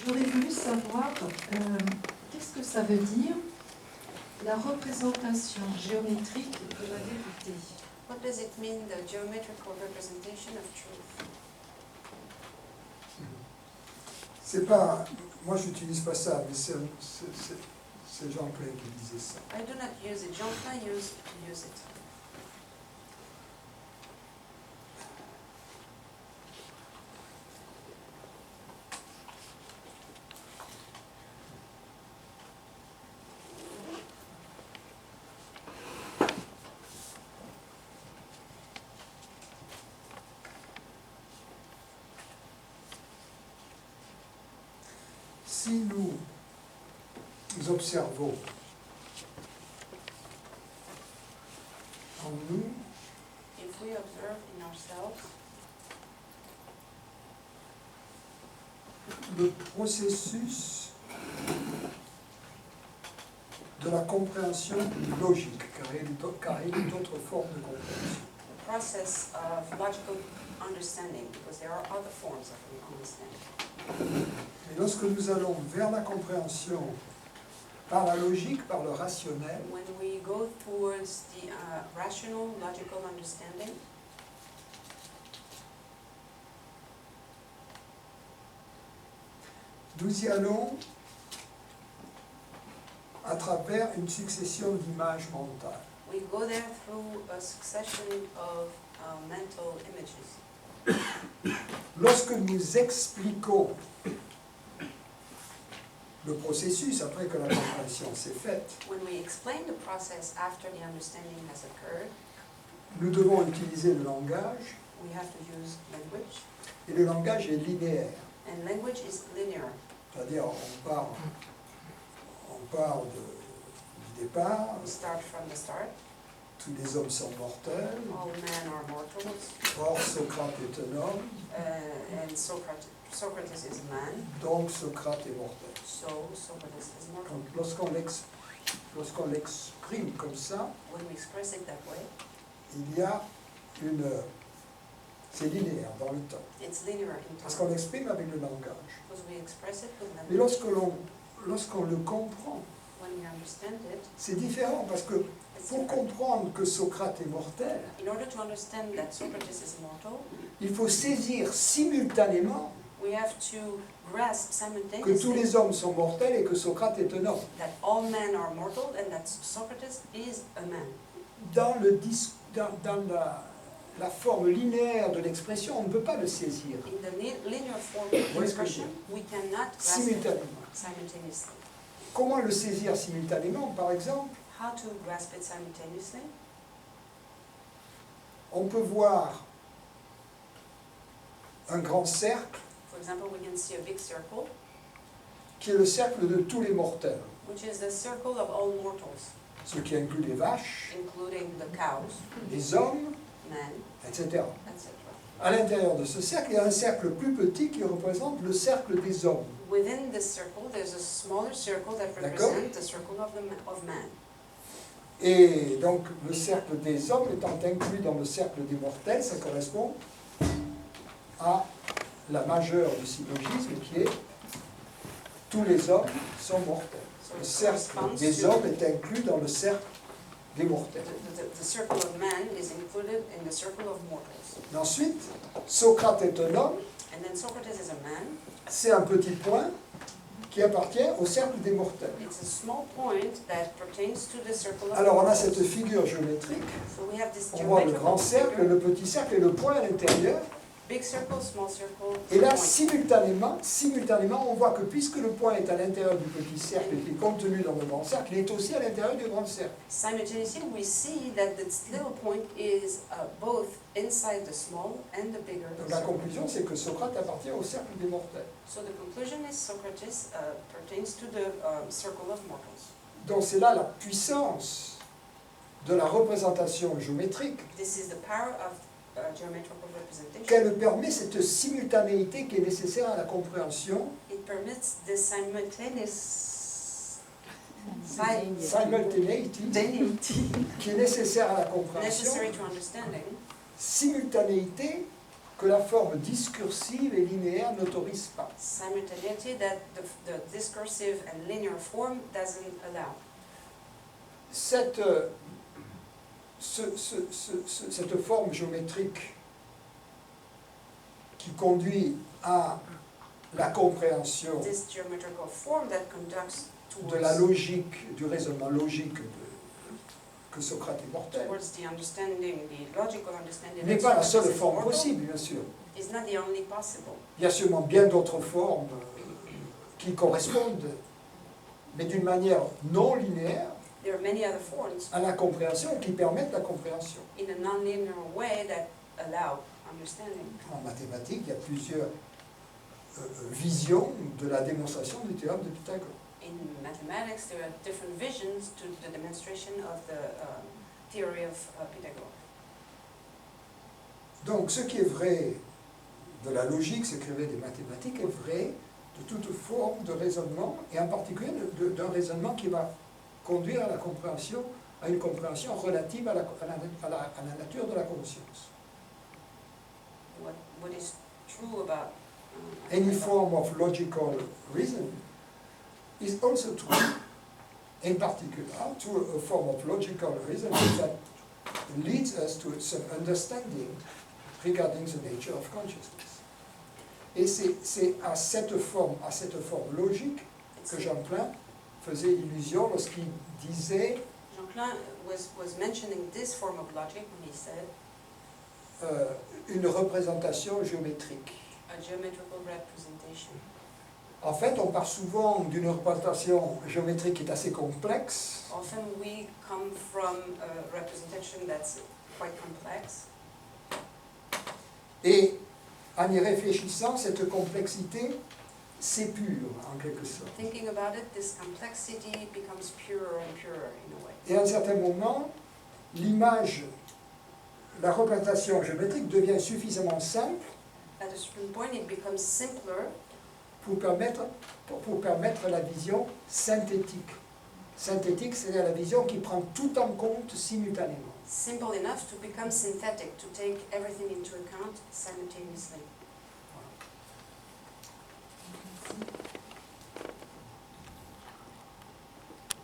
J'aurais voulu savoir qu'est-ce que ça veut dire la représentation géométrique de la vérité. What does it mean, the geometrical representation of truth? C'est pas, moi j'utilise pas ça, mais c'est Jean Clay qui disait ça. I do not use it. Jean Clay used to use it. Si nous observons en nous If we observe in ourselves le processus de la compréhension logique, car il y a d'autres formes de compréhension. the process of logical understanding, because there are other forms of understanding. Et lorsque nous allons vers la compréhension par la logique, par le rationnel, When we go towards the rational, logical understanding, nous y allons à travers une succession d'images mentales. we go there through a succession of mental images. Lorsque nous expliquons le processus après que la compréhension s'est faite, When we explain the process after the understanding has occurred, nous devons utiliser le langage, we have to use language, et le langage est linéaire. and language is linear. C'est-à-dire, on part du départ, We start from the start. tous les hommes sont mortels, All men are mortals, or Socrate est un homme, and Socrates is a man, donc Socrate est mortel. so Socrates is mortal. Donc, lorsqu'on l'exprime comme ça, When we express it that way, il y a c'est linéaire dans le temps, it's linear in parce time, qu'on l'exprime avec le langage. because we express it with Mais language. lorsqu'on le comprend, When we understand it, c'est différent, parce que it's pour different. comprendre que Socrate est mortel, In order to understand that Socrates is mortal, il faut saisir simultanément we have to grasp que tous simultaneously les hommes sont mortels et que Socrate est un homme. that all men are mortal and that Socrates is a man. Dans la forme linéaire de l'expression, on ne peut pas le saisir In the linear form of Voilà ce que expression, we cannot grasp it simultanément. simultaneously. Comment le saisir simultanément? Par exemple, How to grasp it simultaneously? on peut voir un grand cercle For example, we can see a big circle, qui est le cercle de tous les mortels, which is the circle of all mortals, ce qui inclut les vaches, including the cows, les hommes, men, etc. etc. À l'intérieur de ce cercle, il y a un cercle plus petit qui représente le cercle des hommes. Within this circle, there's a smaller circle that D'accord. represents the circle of man. Et donc le cercle des hommes étant inclus dans le cercle des mortels, ça correspond à la majeure du syllogisme qui est tous les hommes sont mortels. So Le it cercle corresponds des to hommes est inclus dans le cercle des mortels. the circle of man is included in the circle of mortals. Et ensuite, Socrate est un homme, And then Socrates is a man. c'est un petit point qui appartient au cercle des mortels. It's a small point that pertains to the circle of Alors on a mortals. cette figure géométrique, So we have this on voit le grand geometrical cercle, figure, le petit cercle et le point à l'intérieur. big circle, small circle, Et là, point. simultanément, on voit que puisque le point est à l'intérieur du petit cercle et qu'il est contenu dans le grand cercle, il est aussi à l'intérieur du grand cercle. Simultaneously, we see that this little point is both inside the small and the bigger Donc la circle. conclusion, c'est que Socrate appartient au cercle des mortels. So the conclusion is Socrates pertains to the circle of mortals. Donc c'est là la puissance de la représentation géométrique This is the power of geometrical representation. qu'elle permet cette simultanéité qui est nécessaire à la compréhension, It permits the simultanéité qui est nécessaire à la compréhension, necessary to understanding, simultanéité que la forme discursive et linéaire n'autorise pas. Simultaneity that the discursive and linear form doesn't allow. Cette forme géométrique qui conduit à la compréhension This geometrical form that conducts de la logique, du raisonnement logique que Socrate est mortel, towards the understanding, the logical understanding n'est that pas la seule Socrates is forme mortal, possible, bien sûr. is not the only possible. Il y a sûrement bien d'autres formes qui correspondent, mais d'une manière non linéaire, There are many other forms à la compréhension, qui permettent la compréhension. in a non-linear way that allow understanding. En mathématiques, il y a plusieurs visions de la démonstration du théorème de Pythagore. In mathematics, there are different visions to the demonstration of the theory of Pythagoras. Donc, ce qui est vrai de la logique, ce qui est vrai des mathématiques, est vrai de toute forme de raisonnement, et en particulier d'un raisonnement qui va conduire à la compréhension, à une compréhension relative à la nature de la conscience. What is true about Any form of logical reason is also true. In particular, to a form of logical reasoning that leads us to some understanding regarding the nature of consciousness. Et c'est à cette forme logique que Jean Klein faisait illusion lorsqu'il disait Jean Klein was mentioning this form of logic when he said une représentation géométrique. a geometrical representation. En fait, on part souvent d'une représentation géométrique qui est assez complexe, Often we come from a representation that's quite complex, et en y réfléchissant, cette complexité s'épure en quelque sorte. thinking about it, this complexity becomes purer and purer in a way. Et à un certain moment, l'image, la représentation géométrique devient suffisamment simple At a certain point, it becomes simpler pour permettre la vision synthétique. Synthétique, c'est-à-dire la vision qui prend tout en compte simultanément. simple enough to become synthetic, to take everything into account simultaneously.